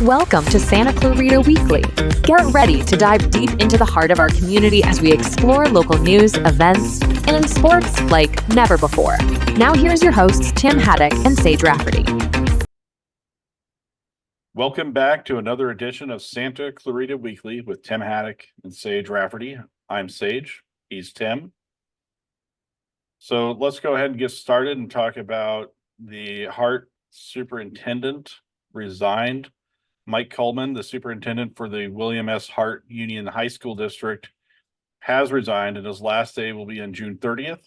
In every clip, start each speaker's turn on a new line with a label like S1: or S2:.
S1: Welcome to Santa Clarita Weekly. Get ready to dive deep into the heart of our community as we explore local news, events, and sports like never before. Now here's your hosts, Tim Haddock and Sage Rafferty.
S2: Welcome back to another edition of Santa Clarita Weekly with Tim Haddock and Sage Rafferty. I'm Sage, he's Tim. So let's go ahead and get started and talk about the Hart superintendent resigned. Mike Coleman, the superintendent for the William S. Hart Union High School District, has resigned, and his last day will be on June 30th.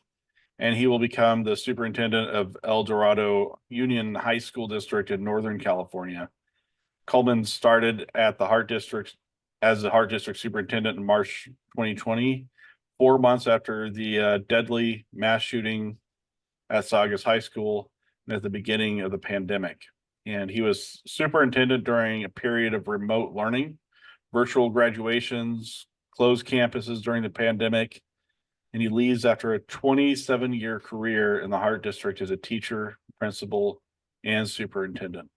S2: And he will become the superintendent of El Dorado Union High School District in Northern California. Coleman started at the Hart District as the Hart District superintendent in March 2020, 4 months after the deadly mass shooting at Saugus High School and at the beginning of the pandemic. And he was superintendent during a period of remote learning, virtual graduations, closed campuses during the pandemic, and he leaves after a 27-year career in the Hart District as a teacher, principal, and superintendent.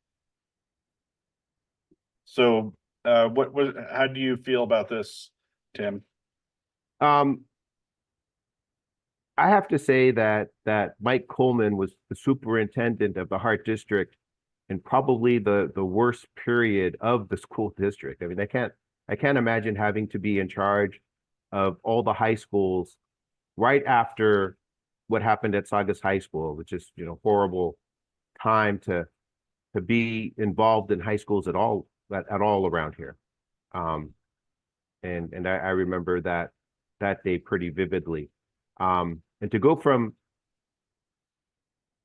S2: So, how do you feel about this, Tim?
S3: I have to say that Mike Coleman was the superintendent of the Hart District in probably the worst period of the school district. I mean, I can't imagine having to be in charge of all the high schools right after what happened at Saugus High School, which is, horrible time to be involved in high schools at all around here. And I remember that day pretty vividly. And to go from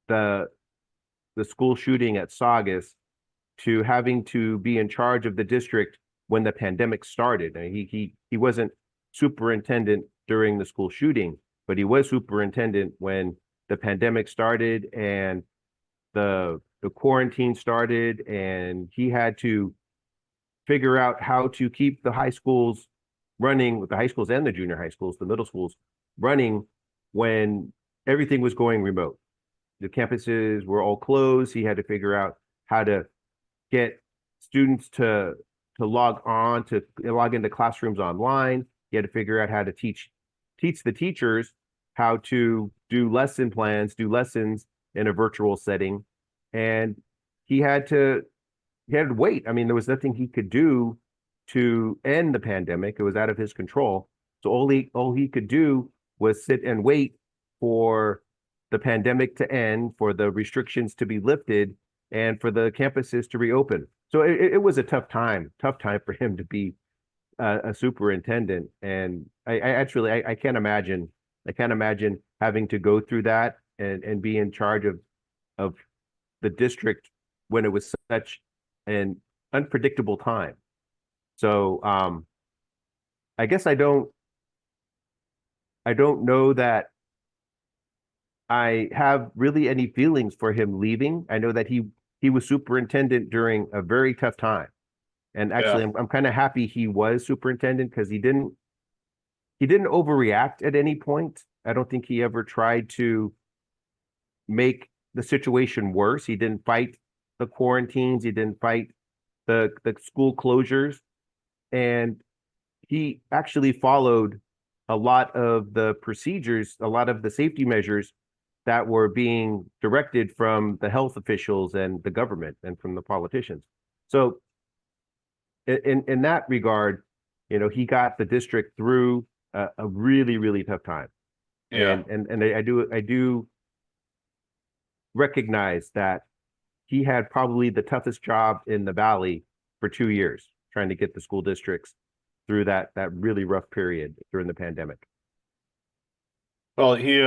S3: the school shooting at Saugus to having to be in charge of the district when the pandemic started. I mean, he wasn't superintendent during the school shooting, but he was superintendent when the pandemic started and the quarantine started, and he had to figure out how to keep the high schools running, with the high schools and the junior high schools, the middle schools running when everything was going remote. The campuses were all closed. He had to figure out how to get students to log into classrooms online. He had to figure out how to teach the teachers how to do lesson plans, do lessons in a virtual setting. And he had to wait. I mean, there was nothing he could do to end the pandemic. It was out of his control. So all he could do was sit and wait for the pandemic to end, for the restrictions to be lifted, and for the campuses to reopen. So it was a tough time for him to be a superintendent. And I can't imagine having to go through that and be in charge of the district when it was such an unpredictable time. So I guess I don't know that I have really any feelings for him leaving. I know that he was superintendent during a very tough time. And actually, yeah. I'm kind of happy he was superintendent because he didn't overreact at any point. I don't think he ever tried to make the situation worse. He didn't fight the quarantines. He didn't fight the school closures. And he actually followed a lot of the procedures, a lot of the safety measures that were being directed from the health officials and the government and from the politicians. So in that regard, he got the district through a really, really tough time.
S2: Yeah.
S3: And I do recognize that he had probably the toughest job in the Valley for 2 years, trying to get the school districts through that really rough period during the pandemic.
S2: Well, he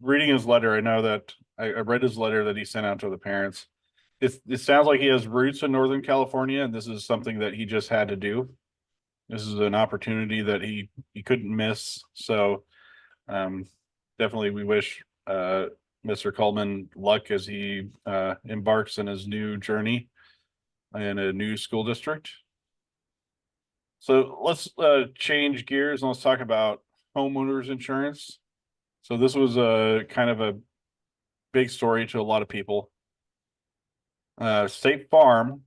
S2: reading his letter, I know that I read his letter that he sent out to the parents. It sounds like he has roots in Northern California, and this is something that he just had to do. This is an opportunity that he couldn't miss. So definitely we wish Mr. Coleman luck as he embarks on his new journey in a new school district. So let's change gears and let's talk about homeowners insurance. So this was a kind of a big story to a lot of people. State Farm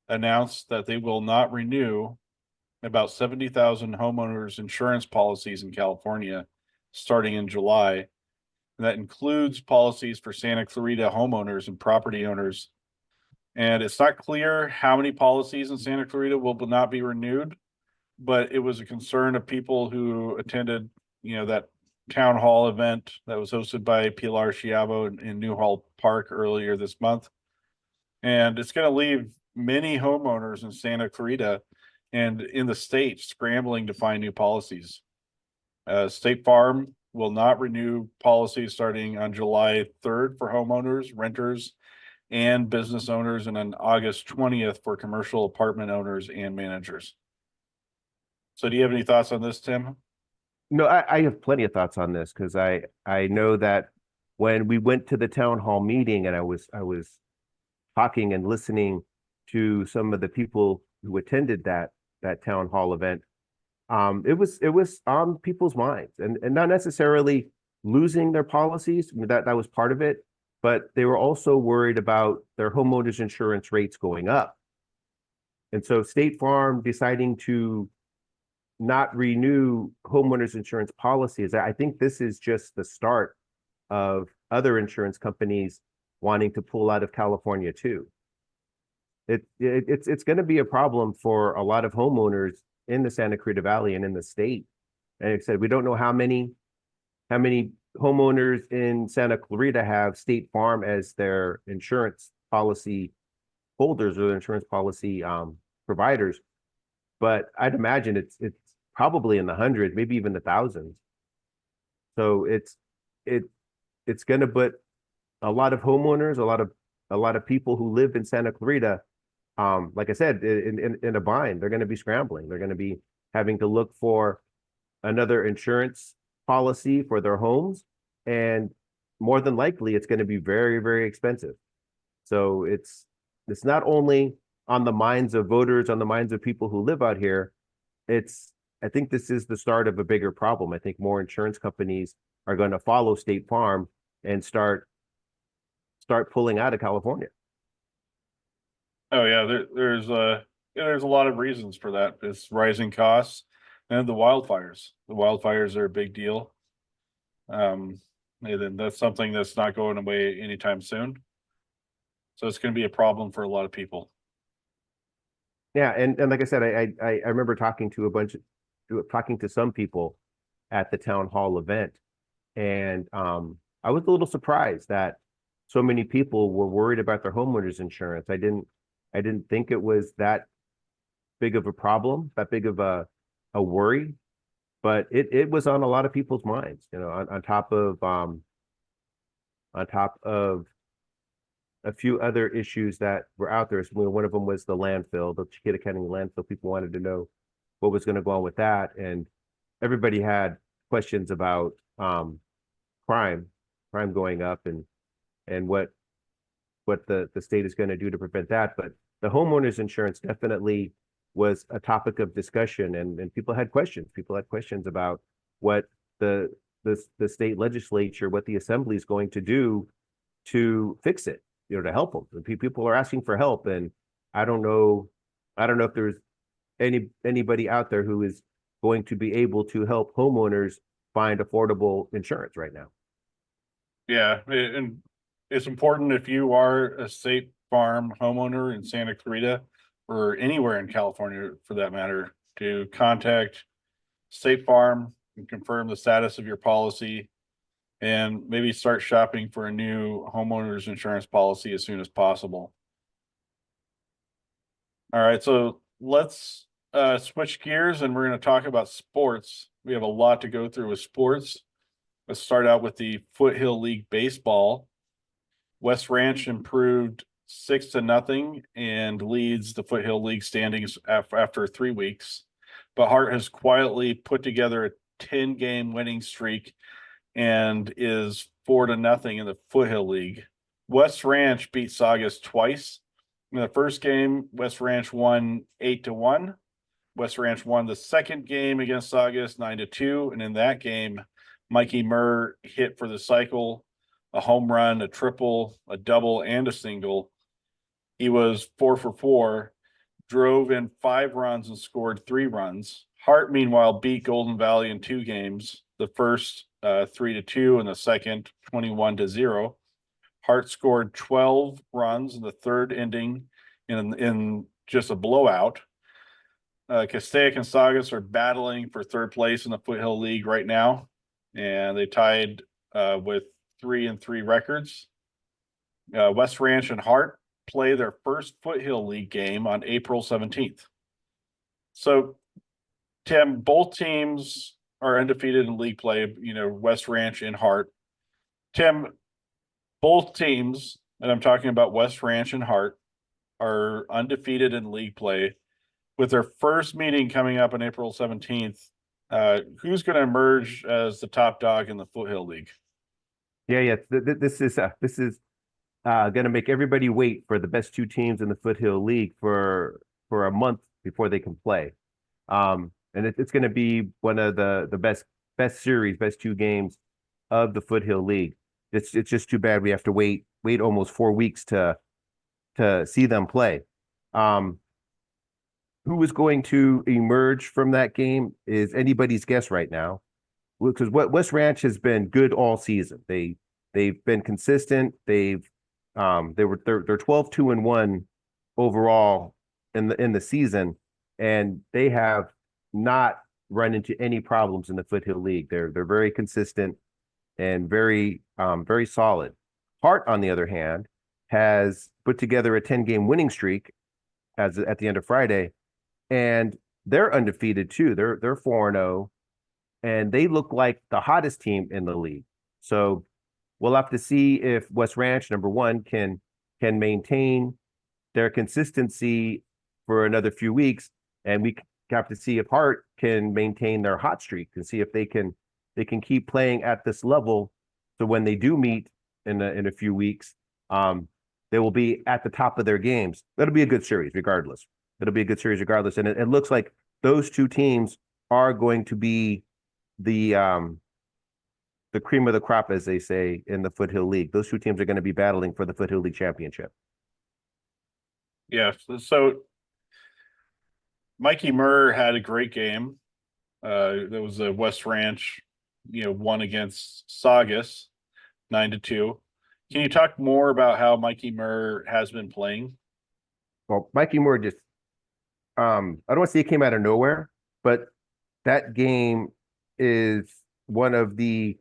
S2: announced that they will not renew about 70,000 homeowners insurance policies in California starting in July. And that includes policies for Santa Clarita homeowners and property owners. And it's not clear how many policies in Santa Clarita will not be renewed, but it was a concern of people who attended, that town hall event that was hosted by Pilar Chiavo in Newhall Park earlier this month. And it's going to leave many homeowners in Santa Clarita and in the state scrambling to find new policies. State Farm will not renew policies starting on July 3rd for homeowners, renters, and business owners, and on August 20th for commercial apartment owners and managers. So do you have any thoughts on this, Tim?
S3: No, I have plenty of thoughts on this because I know that when we went to the town hall meeting and I was talking and listening to some of the people who attended that town hall event, it was on people's minds and not necessarily losing their policies. I mean, that was part of it, but they were also worried about their homeowners insurance rates going up. And so State Farm deciding to not renew homeowners insurance policies, I think this is just the start of other insurance companies wanting to pull out of California too. It's going to be a problem for a lot of homeowners in the Santa Clarita Valley and in the state. And like I said, we don't know how many homeowners in Santa Clarita have State Farm as their insurance policy holders or their insurance policy providers, but I'd imagine it's probably in the hundreds, maybe even the thousands. So it's going to put a lot of homeowners, a lot of people who live in Santa Clarita, like I said, in a bind. They're going to be scrambling. They're going to be having to look for another insurance policy for their homes, and more than likely, it's going to be very, very expensive. So it's not only on the minds of voters, on the minds of people who live out here. I think this is the start of a bigger problem. I think more insurance companies are going to follow State Farm and start pulling out of California.
S2: Oh yeah, there's a lot of reasons for that. It's rising costs and the wildfires. The wildfires are a big deal. And then that's something that's not going away anytime soon. So it's going to be a problem for a lot of people.
S3: Yeah, and like I said, I remember talking to some people at the town hall event, and I was a little surprised that so many people were worried about their homeowners insurance. I didn't think it was that big of a problem, that big of a worry, but it was on a lot of people's minds, on top of a few other issues that were out there. So one of them was the landfill, the Chiquita County landfill. People wanted to know what was going to go on with that, and everybody had questions about crime going up and what the state is going to do to prevent that. But the homeowners insurance definitely was a topic of discussion, and people had questions. People had questions about what the state legislature, what the assembly is going to do to fix it, to help them. People are asking for help, and I don't know if there's anybody out there who is going to be able to help homeowners find affordable insurance right now.
S2: Yeah, and it's important if you are a State Farm homeowner in Santa Clarita or anywhere in California for that matter, to contact State Farm and confirm the status of your policy and maybe start shopping for a new homeowners insurance policy as soon as possible. All right, so let's switch gears and we're going to talk about sports. We have a lot to go through with sports. Let's start out with the Foothill League baseball. West Ranch improved 6-0 and leads the Foothill League standings after 3 weeks. But Hart has quietly put together a 10-game winning streak and is 4-0 in the Foothill League. West Ranch beat Saugus twice. In the first game, West Ranch won 8-1. West Ranch won the second game against Saugus 9-2. And in that game, Mikey Murr hit for the cycle, a home run, a triple, a double, and a single. He was 4 for 4. drove in 5 runs and scored 3 runs. Hart, meanwhile, beat Golden Valley in 2 games. The first 3-2 and the second 21-0. Hart scored 12 runs in the third inning in just a blowout. Castaic and Saugus are battling for third place in the Foothill League right now, and they tied with 3-3 records. West Ranch and Hart play their first Foothill League game on April 17th. So, Tim, both teams are undefeated in league play, West Ranch and Hart. Tim, both teams, and I'm talking about West Ranch and Hart, are undefeated in league play. With their first meeting coming up on April 17th, who's going to emerge as the top dog in the Foothill League?
S3: Yeah. This is going to make everybody wait for the best 2 teams in the Foothill League for a month before they can play. And it's going to be one of the best series, best 2 games of the Foothill League. It's just too bad we have to wait almost 4 weeks to see them play. Who is going to emerge from that game is anybody's guess right now, because what West Ranch has been good all season. They've been consistent. They're 12-2-1 overall in the season, and they have not run into any problems in the Foothill League. They're very consistent and very solid. Hart, on the other hand, has put together a 10-game winning streak at the end of Friday, and they're undefeated too. They're 4-0, and they look like the hottest team in the league. So we'll have to see if West Ranch, number one, can maintain their consistency for another few weeks, and we have to see if Hart can maintain their hot streak and see if they can keep playing at this level. So when they do meet in a few weeks, they will be at the top of their games. That'll be a good series, regardless. It'll be a good series, regardless. And it looks like those 2 teams are going to be the cream of the crop, as they say, in the Foothill League. Those 2 teams are going to be battling for the Foothill League championship.
S2: Yeah. So Mikey Murr had a great game. There was a West Ranch, won against Saugus 9-2. Can you talk more about how Mikey Murr has been playing?
S3: Well, Mikey Moore just, I don't want to say it came out of nowhere, but that game is one of he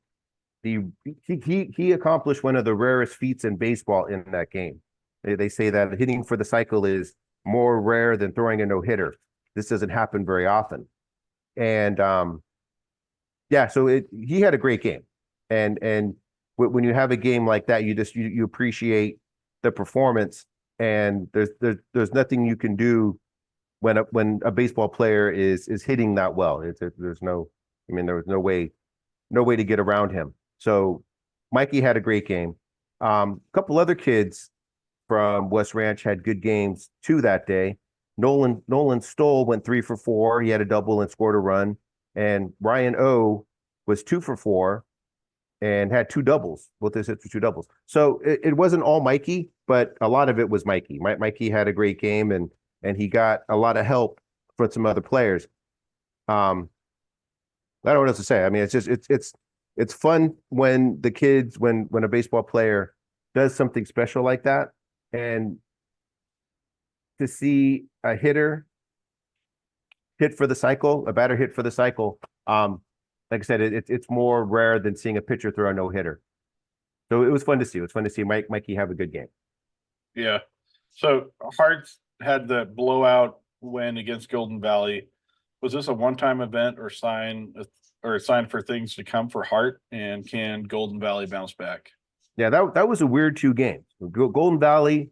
S3: accomplished one of the rarest feats in baseball in that game. They say that hitting for the cycle is more rare than throwing a no-hitter. This doesn't happen very often. And so he had a great game. And when you have a game like that, you appreciate the performance, and there's nothing you can do when a baseball player is hitting that well. There was no way to get around him. So Mikey had a great game. A couple other kids from West Ranch had good games too that day. Nolan Stoll went 3 for 4. He had a double and scored a run. And Ryan O was 2 for 4 and had 2 doubles. Both his hits were 2 doubles. So it wasn't all Mikey, but a lot of it was Mikey. Mikey had a great game, and he got a lot of help from some other players. I don't know what else to say. I mean, it's fun when the kids, when a baseball player does something special like that, and to see a hitter hit for the cycle, a batter hit for the cycle. Like I said, it's more rare than seeing a pitcher throw a no-hitter. So it was fun to see. It was fun to see Mikey have a good game.
S2: Yeah. So Hart had the blowout win against Golden Valley. Was this a one-time event or a sign for things to come for Hart? And can Golden Valley bounce back?
S3: Yeah, that was a weird 2 games. Golden Valley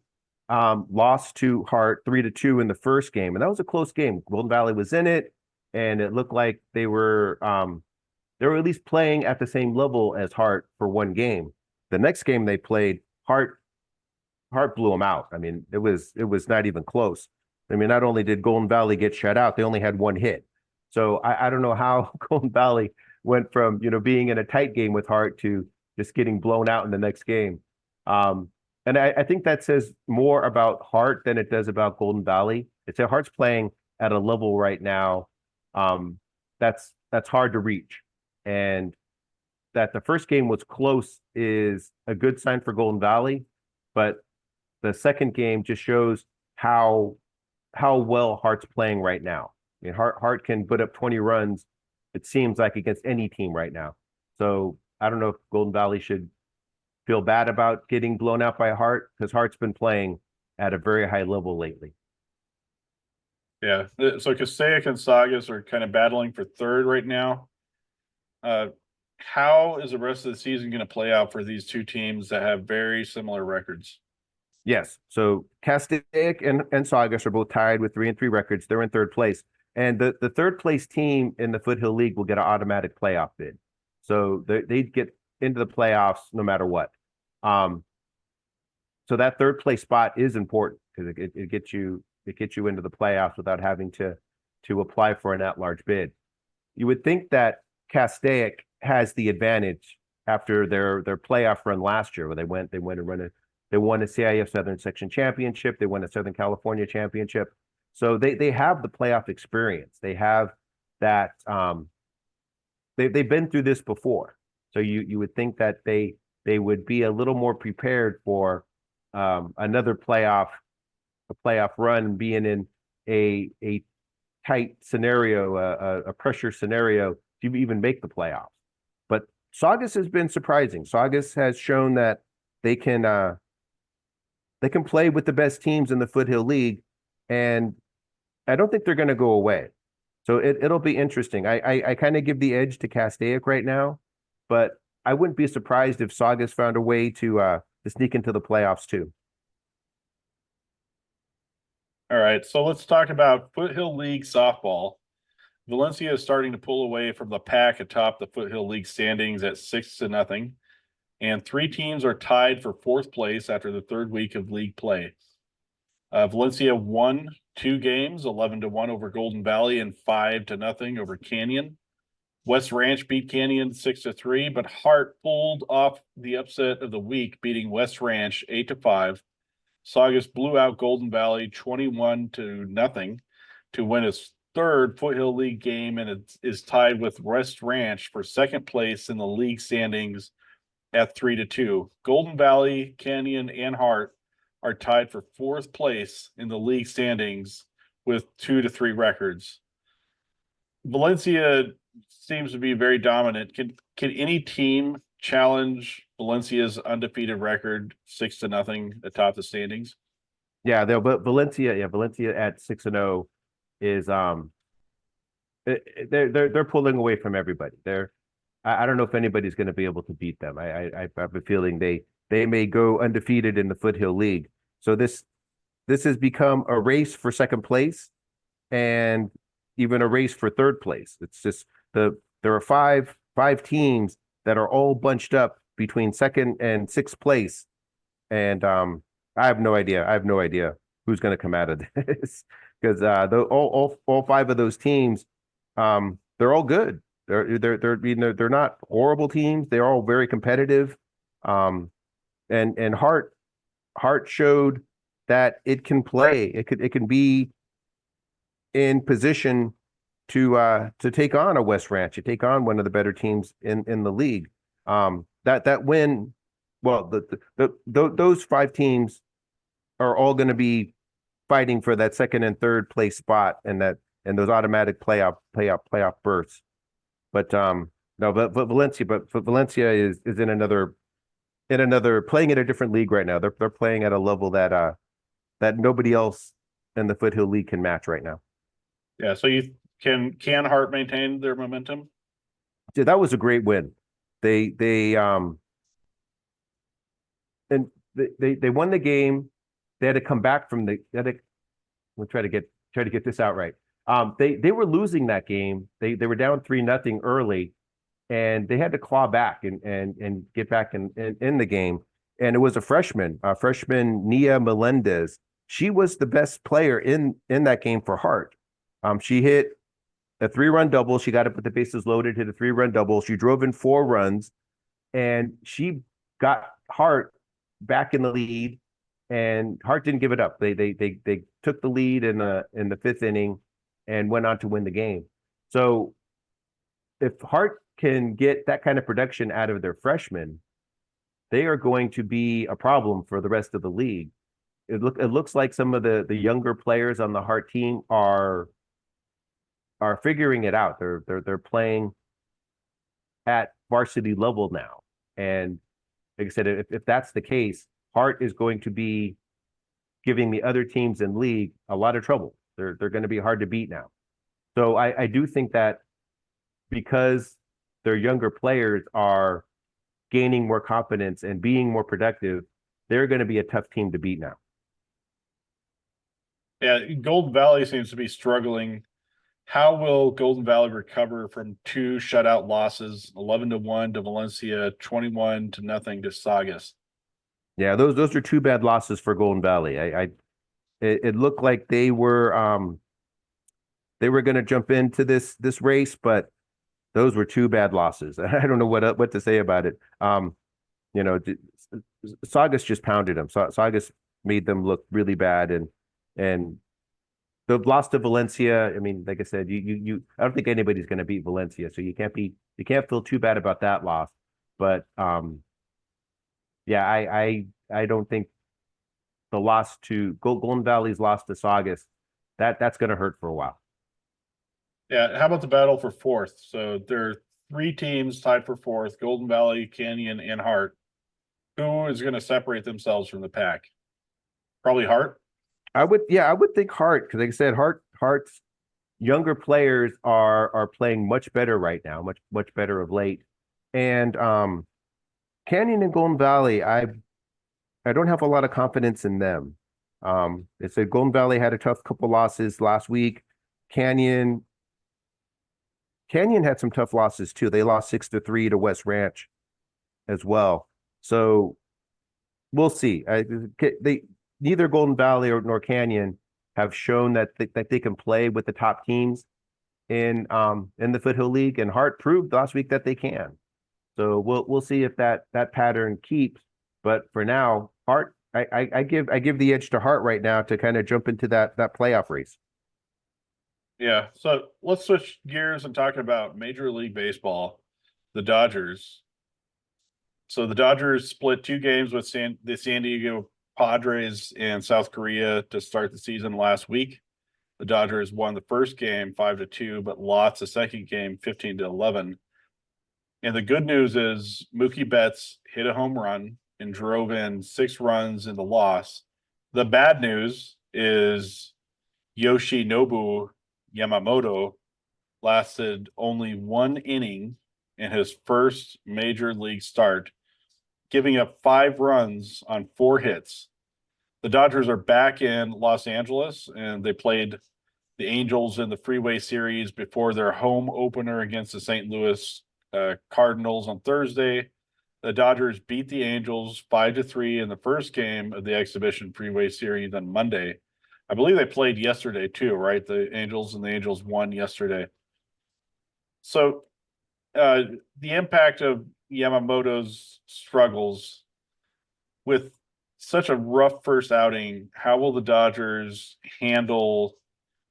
S3: lost to Hart 3-2 in the first game, and that was a close game. Golden Valley was in it, and it looked like they were at least playing at the same level as Hart for one game. The next game they played, Hart blew them out. I mean, it was not even close. I mean, not only did Golden Valley get shut out, they only had 1 hit. So I don't know how Golden Valley went from being in a tight game with Hart to just getting blown out in the next game. And I think that says more about Hart than it does about Golden Valley. It's a Hart's playing at a level right now that's hard to reach, and that the first game was close is a good sign for Golden Valley, but the second game just shows how well Hart's playing right now. I mean, Hart can put up 20 runs, it seems like, against any team right now. So I don't know if Golden Valley should feel bad about getting blown out by Hart, because Hart's been playing at a very high level lately.
S2: Yeah, so Castaic and Saugus are kind of battling for third right now. How is the rest of the season going to play out for these two teams that have very similar records?
S3: Yes. So Castaic and Saugus are both tied with 3-3 records. They're in third place. And the third place team in the Foothill League will get an automatic playoff bid. So they'd get into the playoffs no matter what. So that third place spot is important, because it gets you into the playoffs without having to apply for an at-large bid. You would think that Castaic has the advantage after their playoff run last year, where they went and they won a CIF Southern Section Championship, they won a Southern California Championship. So they have the playoff experience. They have that they've been through this before. So you would think that they would be a little more prepared for another playoff run, being in a tight scenario, a pressure scenario, to even make the playoffs. But Saugus has been surprising. Saugus has shown that they can play with the best teams in the Foothill League, and I don't think they're going to go away. So it'll be interesting. I kind of give the edge to Castaic right now, but I wouldn't be surprised if Saugus found a way to sneak into the playoffs too.
S2: All right, so let's talk about Foothill League softball. Valencia is starting to pull away from the pack atop the Foothill League standings at 6-0, and three teams are tied for fourth place after the third week of league play. Valencia won 2 games, 11-1 over Golden Valley and 5-0 over Canyon. West Ranch beat Canyon 6-3, but Hart pulled off the upset of the week, beating West Ranch 8-5. Saugus blew out Golden Valley 21-0 to win its third Foothill League game, and it is tied with West Ranch for second place in the league standings at 3-2. Golden Valley, Canyon, and Hart are tied for fourth place in the league standings with 2-3 records. Valencia seems to be very dominant. Can any team challenge Valencia's undefeated record 6-0 atop the standings?
S3: Yeah, but Valencia at 6-0 is they're pulling away from everybody. I don't know if anybody's going to be able to beat them. I have a feeling they may go undefeated in the Foothill League. So this has become a race for second place, and even a race for third place. It's just there are five teams that are all bunched up between second and sixth place, and I have no idea who's going to come out of this, because all 5 of those teams, they're all good. They're not horrible teams. They're all very competitive, and Hart showed that it can play. It can be in position to take on a West Ranch, to take on one of the better teams in the league. That win, well, those 5 teams are all going to be fighting for that second and third place spot, and those automatic playoff berths. But Valencia is in another playing in a different league right now. They're playing at a level that nobody else in the Foothill League can match right now.
S2: Yeah, so you can Hart maintain their momentum?
S3: Yeah, that was a great win. They won the game. They had to come back from we'll try to get this out right. They were losing that game. They were down 3-0 early, and they had to claw back and get back in the game. And it was a freshman Nia Melendez. She was the best player in that game for Hart. She hit a 3-run double. She got up with the bases loaded, hit a 3-run double. She drove in 4 runs, and she got Hart back in the lead and Hart didn't give it up. They took the lead in the fifth inning and went on to win the game. So if Hart can get that kind of production out of their freshmen, they are going to be a problem for the rest of the league. It looks like some of the younger players on the Hart team are figuring it out. They're playing at varsity level now. And like I said, if that's the case, Hart is going to be giving the other teams in league a lot of trouble. They're going to be hard to beat now. So I do think that because their younger players are gaining more confidence and being more productive, they're going to be a tough team to beat now.
S2: Yeah, Golden Valley seems to be struggling. How will Golden Valley recover from 2 shutout losses, 11-1 to Valencia, 21-0 to Saugus?
S3: Yeah, those are 2 bad losses for Golden Valley. It looked like they were going to jump into this race, but those were 2 bad losses. I don't know what to say about it. Saugus just pounded them. Saugus made them look really bad, and the loss to Valencia. I mean, like I said, I don't think anybody's going to beat Valencia, so you can't feel too bad about that loss. But yeah, I don't think the loss to Golden Valley's loss to Saugus that's going to hurt for a while.
S2: Yeah, how about the battle for 4th? So there are 3 teams tied for 4th: Golden Valley, Canyon, and Hart. Who is going to separate themselves from the pack? Probably Hart.
S3: I would think Hart, because like I said, Hart's younger players are playing much better right now, much better of late. And Canyon and Golden Valley, I don't have a lot of confidence in them. They said Golden Valley had a tough couple losses last week. Canyon had some tough losses too. They lost 6-3 to West Ranch as well. So we'll see. Neither Golden Valley nor Canyon have shown that they can play with the top teams in the Foothill League, and Hart proved last week that they can. So we'll see if that pattern keeps. But for now, Hart, I give the edge to Hart right now to kind of jump into that playoff race.
S2: Yeah, so let's switch gears and talk about Major League Baseball, the Dodgers. So the Dodgers split 2 games with the San Diego Padres and South Korea to start the season last week. The Dodgers won the first game 5-2, but lost the second game 15-11. And the good news is Mookie Betts hit a home run and drove in 6 runs in the loss. The bad news is Yoshinobu Yamamoto lasted only 1 inning in his first major league start, giving up 5 runs on 4 hits. The Dodgers are back in Los Angeles, and they played the Angels in the Freeway Series before their home opener against the St. Louis Cardinals on Thursday. The Dodgers beat the Angels 5-3 in the first game of the Exhibition Freeway Series on Monday. I believe they played yesterday too, right? The Angels won yesterday. So the impact of Yamamoto's struggles with such a rough first outing, how will the Dodgers handle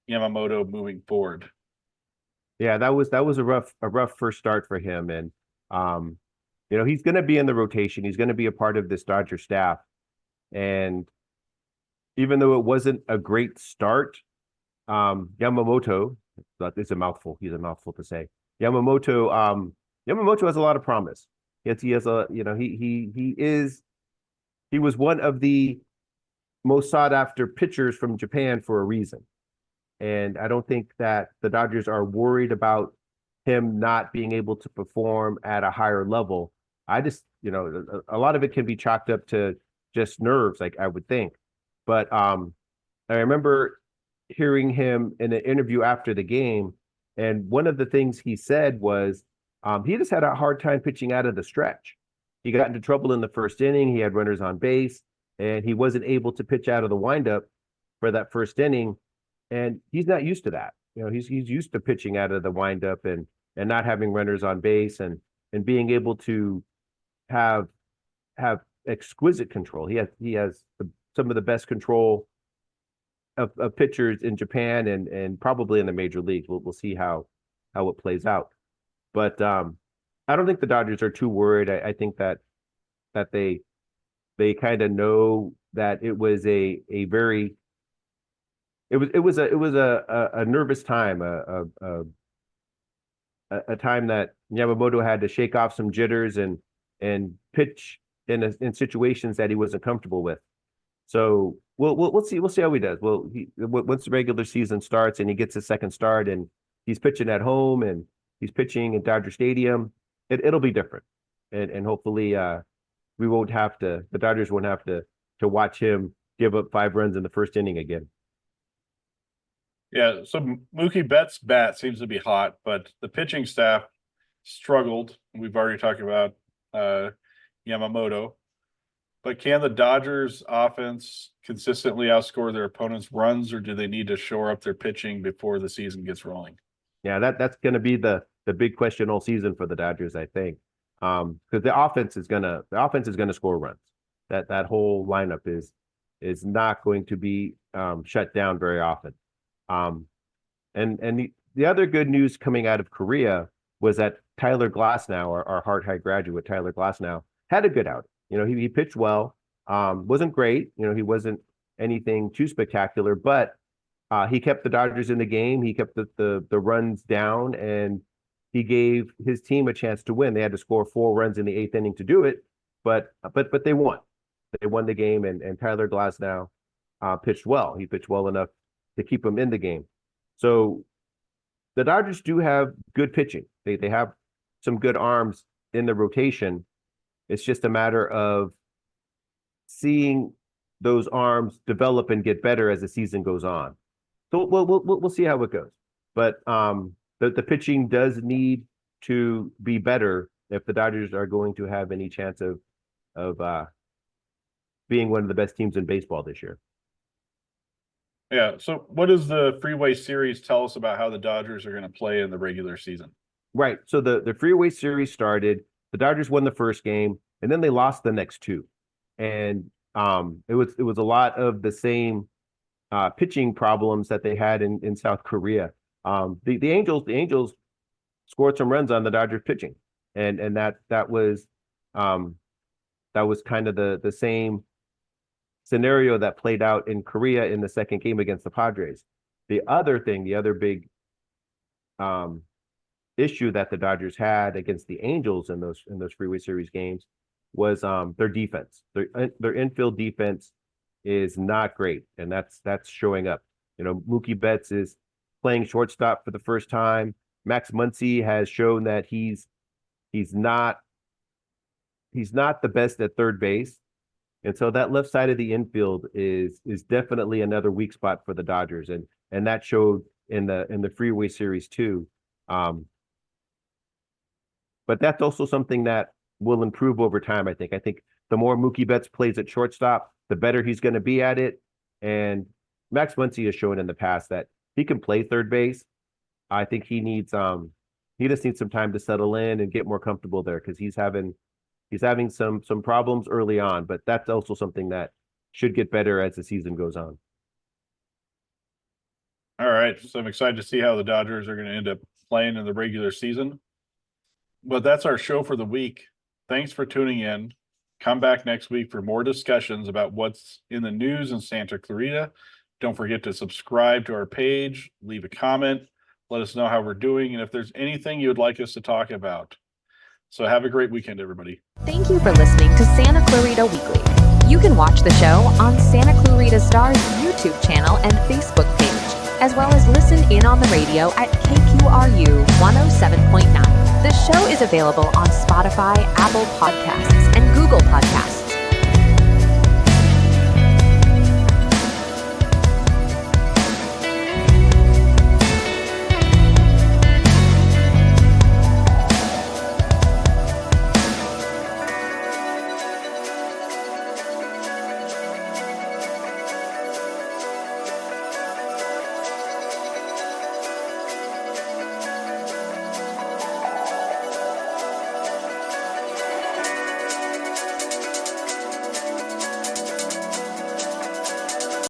S2: Yamamoto moving forward?
S3: Yeah, that was a rough first start for him, and he's going to be in the rotation. He's going to be a part of this Dodger staff, and even though it wasn't a great start, Yamamoto, it's a mouthful. He's a mouthful to say. Yamamoto has a lot of promise. He has he was one of the most sought after pitchers from Japan for a reason. And I don't think that the Dodgers are worried about him not being able to perform at a higher level. I just, a lot of it can be chalked up to just nerves, like I would think. But I remember hearing him in an interview after the game, and one of the things he said was he just had a hard time pitching out of the stretch. He got into trouble in the first inning. He had runners on base, and he wasn't able to pitch out of the windup for that first inning. And he's not used to that. He's used to pitching out of the windup and not having runners on base and being able to have exquisite control. He has some of the best control of pitchers in Japan and probably in the major leagues. We'll see how it plays out. But I don't think the Dodgers are too worried. I think that they kind of know that it was a nervous time, a time that Yamamoto had to shake off some jitters and pitch in situations that he wasn't comfortable with. So we'll see how he does. Well, once the regular season starts and he gets his second start and he's pitching at home and he's pitching at Dodger Stadium, it'll be different. And hopefully the Dodgers won't have to watch him give up 5 runs in the first inning again.
S2: Yeah, so Mookie Betts' bat seems to be hot, but the pitching staff struggled. We've already talked about Yamamoto. But can the Dodgers offense consistently outscore their opponents' runs, or do they need to shore up their pitching before the season gets rolling?
S3: Yeah, that's going to be the big question all season for the Dodgers, I think, because the offense is gonna score runs. That whole lineup is not going to be shut down very often. And the other good news coming out of Korea was that Tyler Glasnow, our Hart High graduate Tyler Glasnow, had a good outing. He pitched well. Wasn't great. He wasn't anything too spectacular, but he kept the Dodgers in the game. He kept the runs down, and he gave his team a chance to win. They had to score 4 runs in the 8th inning to do it, but they won. They won the game, and Tyler Glasnow pitched well. He pitched well enough to keep him in the game. So the Dodgers do have good pitching. They have some good arms in the rotation. It's just a matter of seeing those arms develop and get better as the season goes on. So we'll see how it goes. But the pitching does need to be better if the Dodgers are going to have any chance of being one of the best teams in baseball this year.
S2: Yeah. So what does the Freeway Series tell us about how the Dodgers are going to play in the regular season?
S3: Right. So the Freeway Series started. The Dodgers won the first game, and then they lost the next 2. And it was a lot of the same pitching problems that they had in South Korea. The Angels scored some runs on the Dodgers pitching, and that was kind of the same scenario that played out in Korea in the second game against the Padres. The other big issue that the Dodgers had against the Angels in those Freeway Series games was their defense. Their infield defense is not great, and that's showing up. Mookie Betts is playing shortstop for the first time. Max Muncy has shown that he's not the best at third base. And so that left side of the infield is definitely another weak spot for the Dodgers, and that showed in the Freeway Series too. But that's also something that will improve over time. I think the more Mookie Betts plays at shortstop, the better he's going to be at it. And Max Muncy has shown in the past that he can play third base. I think he just needs some time to settle in and get more comfortable there, because he's having some problems early on, but that's also something that should get better as the season goes on.
S2: All right. So I'm excited to see how the Dodgers are going to end up playing in the regular season. But that's our show for the week. Thanks for tuning in. Come back next week for more discussions about what's in the news in Santa Clarita. Don't forget to subscribe to our page, leave a comment, let us know how we're doing, and if there's anything you would like us to talk about. So have a great weekend, everybody.
S1: Thank you for listening to Santa Clarita Weekly. You can watch the show on Santa Clarita Star's YouTube channel and Facebook page, as well as listen in on the radio at KQRU 107.9. The show is available on Spotify, Apple Podcasts, and Google Podcasts.